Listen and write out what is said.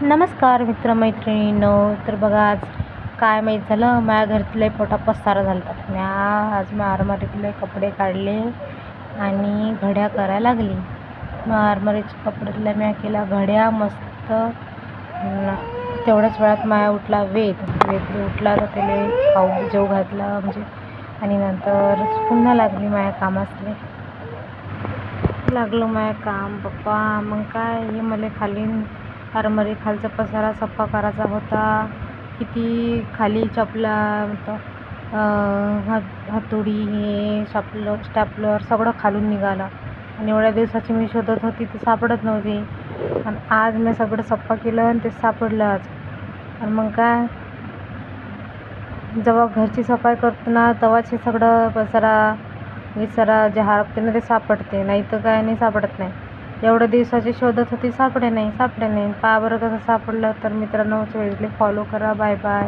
नमस्कार मित्रमैत्रिणींनो. तर बघा, आज काय माहीत झालं, माझ्या घरातले पोटा पसारा झाला होता. आज मी आरमारीतले कपडे काढले आणि घड्या करायला लागली. मग आरमारीच्या कपड्यातल्या मी केल्या घड्या मस्त. तेवढ्याच वेळात माया उठला वेद उठला, तर त्याला खाऊ जेव घातला म्हणजे, आणि नंतर पुन्हा लागली माया कामासले. लागलं माया काम पप्पा. मग काय, हे मला खाली आरमारी खालचा पसारा सप्पा करायचा होता. किती खाली चपला, हातोडी, हे स्टॅपलर सगळं खालून निघालं. आणि एवढ्या दिवसाची मी शोधत होती ते सापडत नव्हती. आणि आज मी सगळं सप्पा केलं आणि ते सापडलं आज. आणि मग काय, जेव्हा घरची सफाई करतो ना तेव्हाच हे सगळं पसारा जे हरपते ना ते सापडते, नाही तर काय नाही सापडत नाही. एवढ्या दिवसाची शोधत होती, सापडे नाही. पहा बरं कसं सापडलं. तर मित्रांनो, चॅनलला फॉलो करा. Bye bye.